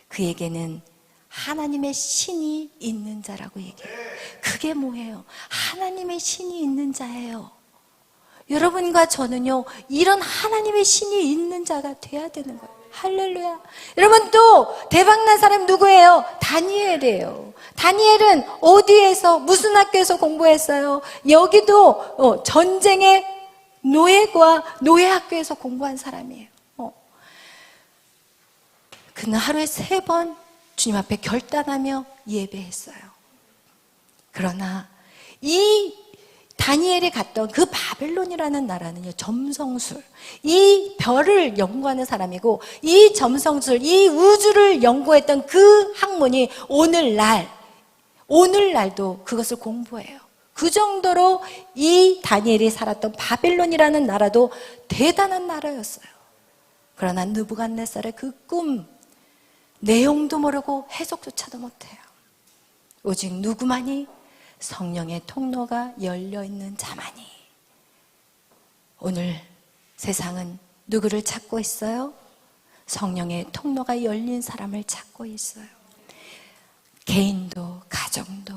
그에게는 하나님의 신이 있는 자라고 얘기해요. 그게 뭐예요? 하나님의 신이 있는 자예요. 여러분과 저는요, 이런 하나님의 신이 있는 자가 돼야 되는 거예요. 할렐루야. 여러분, 또 대박난 사람 누구예요? 다니엘이에요. 다니엘은 어디에서, 무슨 학교에서 공부했어요? 여기도 전쟁의 노예학교에서 공부한 사람이에요. 그는 하루에 3번 주님 앞에 결단하며 예배했어요. 그러나 이 다니엘이 갔던 그 바벨론이라는 나라는요, 점성술, 이 별을 연구하는 사람이고, 이 점성술, 이 우주를 연구했던 그 학문이 오늘날도 그것을 공부해요. 그 정도로 이 다니엘이 살았던 바벨론이라는 나라도 대단한 나라였어요. 그러나 느부갓네살의 그 꿈, 내용도 모르고 해석조차도 못해요. 오직 누구만이? 성령의 통로가 열려있는 자만이. 오늘 세상은 누구를 찾고 있어요? 성령의 통로가 열린 사람을 찾고 있어요. 개인도, 가정도,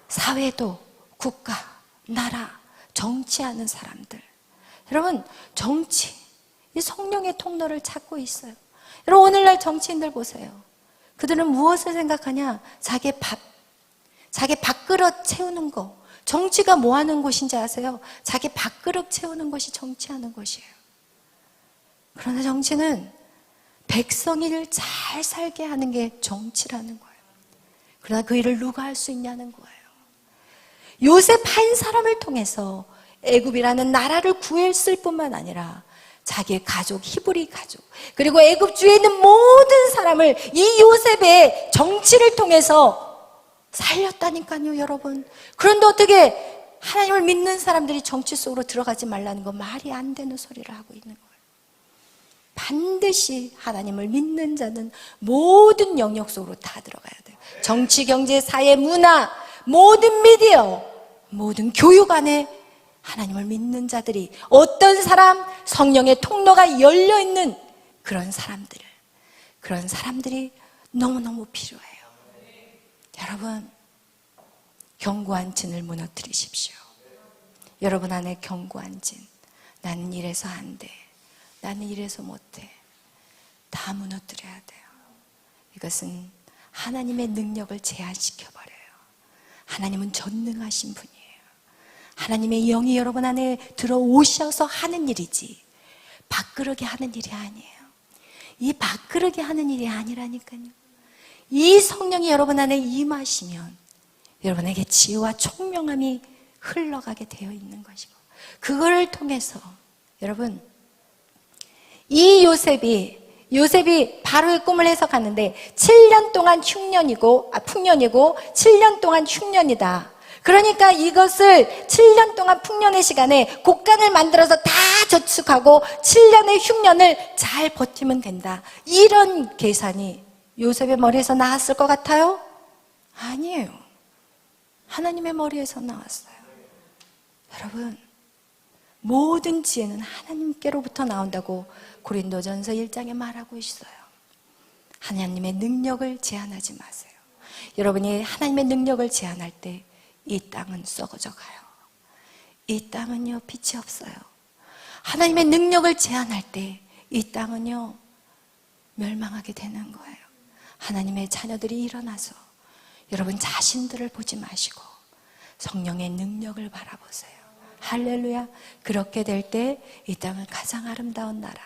사회도, 국가, 나라, 정치하는 사람들. 여러분, 정치, 이 성령의 통로를 찾고 있어요. 여러분, 오늘날 정치인들 보세요. 그들은 무엇을 생각하냐? 자기 밥그릇 채우는 거. 정치가 뭐 하는 곳인지 아세요? 자기 밥그릇 채우는 것이 정치하는 것이에요. 그러나 정치는 백성을 잘 살게 하는 게 정치라는 거예요. 그러나 그 일을 누가 할 수 있냐는 거예요. 요셉 한 사람을 통해서 애굽이라는 나라를 구했을 뿐만 아니라 자기의 가족, 히브리 가족, 그리고 애굽 주에 있는 모든 사람을 이 요셉의 정치를 통해서 살렸다니까요, 여러분. 그런데 어떻게 하나님을 믿는 사람들이 정치 속으로 들어가지 말라는 거, 말이 안 되는 소리를 하고 있는 거예요. 반드시 하나님을 믿는 자는 모든 영역 속으로 다 들어가야 돼요. 정치, 경제, 사회, 문화, 모든 미디어, 모든 교육 안에 하나님을 믿는 자들이, 어떤 사람? 성령의 통로가 열려있는 그런 사람들이 너무너무 필요해요. 여러분, 견고한 진을 무너뜨리십시오. 여러분 안에 견고한 진. 나는 이래서 안 돼. 나는 이래서 못해. 다 무너뜨려야 돼요. 이것은 하나님의 능력을 제한시켜버려요. 하나님은 전능하신 분이에요. 하나님의 영이 여러분 안에 들어오셔서 하는 일이지, 밥그릇이 하는 일이 아니에요. 이 밥그릇이 하는 일이 아니라니까요. 이 성령이 여러분 안에 임하시면 여러분에게 지혜와 총명함이 흘러가게 되어 있는 것이고, 그걸 통해서 여러분, 이 요셉이 바로의 꿈을 해석하는데 7년 동안 풍년이고 7년 동안 흉년이다. 그러니까 이것을 7년 동안 풍년의 시간에 곡간을 만들어서 다 저축하고 7년의 흉년을 잘 버티면 된다. 이런 계산이 요셉의 머리에서 나왔을 것 같아요? 아니에요. 하나님의 머리에서 나왔어요. 여러분, 모든 지혜는 하나님께로부터 나온다고 고린도전서 1장에 말하고 있어요. 하나님의 능력을 제한하지 마세요. 여러분이 하나님의 능력을 제한할 때 이 땅은 썩어져 가요. 이 땅은요, 빛이 없어요. 하나님의 능력을 제한할 때 이 땅은요, 멸망하게 되는 거예요. 하나님의 자녀들이 일어나서 여러분 자신들을 보지 마시고 성령의 능력을 바라보세요. 할렐루야. 그렇게 될 때 이 땅은 가장 아름다운 나라,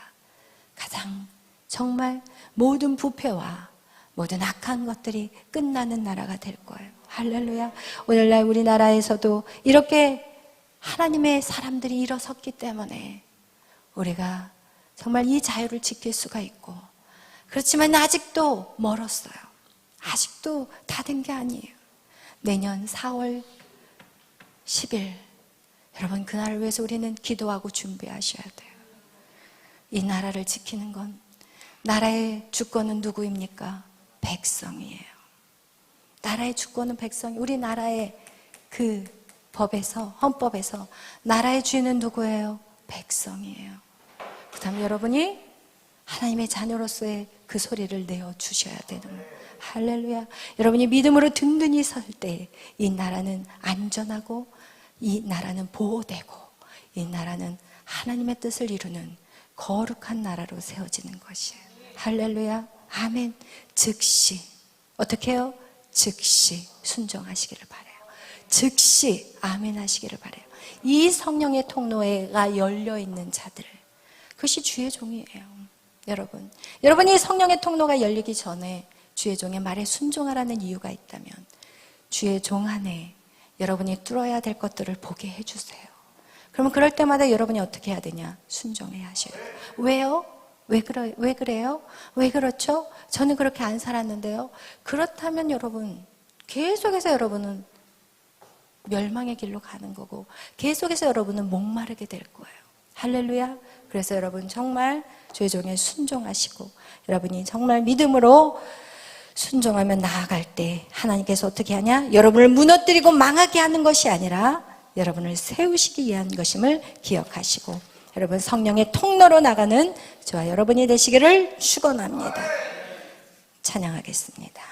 가장 정말 모든 부패와 모든 악한 것들이 끝나는 나라가 될 거예요. 할렐루야. 오늘날 우리나라에서도 이렇게 하나님의 사람들이 일어섰기 때문에 우리가 정말 이 자유를 지킬 수가 있고, 그렇지만 아직도 멀었어요. 아직도 다 된 게 아니에요. 내년 4월 10일 여러분, 그날을 위해서 우리는 기도하고 준비하셔야 돼요. 이 나라를 지키는 건, 나라의 주권은 누구입니까? 백성이에요. 나라의 주권은 백성이, 우리나라의 그 법에서, 헌법에서 나라의 주인은 누구예요? 백성이에요. 그 다음에 여러분이 하나님의 자녀로서의 그 소리를 내어주셔야 되는 거예요. 할렐루야. 여러분이 믿음으로 든든히 설 때 이 나라는 안전하고, 이 나라는 보호되고, 이 나라는 하나님의 뜻을 이루는 거룩한 나라로 세워지는 것이에요. 할렐루야. 아멘. 즉시 어떻게 해요? 즉시 순종하시기를 바라요. 즉시 아멘 하시기를 바라요. 이 성령의 통로가 열려있는 자들, 그것이 주의 종이에요. 여러분이 성령의 통로가 열리기 전에 주의 종의 말에 순종하라는 이유가 있다면 주의 종 안에 여러분이 뚫어야 될 것들을 보게 해주세요. 그러면 그럴 때마다 여러분이 어떻게 해야 되냐? 순종해야 하셔요. 왜요? 왜 그래요? 왜 그렇죠? 저는 그렇게 안 살았는데요. 그렇다면 여러분, 계속해서 여러분은 멸망의 길로 가는 거고, 계속해서 여러분은 목마르게 될 거예요. 할렐루야. 그래서 여러분 정말 주의 종에 순종하시고, 여러분이 정말 믿음으로 순종하며 나아갈 때 하나님께서 어떻게 하냐? 여러분을 무너뜨리고 망하게 하는 것이 아니라 여러분을 세우시기 위한 것임을 기억하시고, 여러분 성령의 통로로 나가는 저와 여러분이 되시기를 축원합니다. 찬양하겠습니다.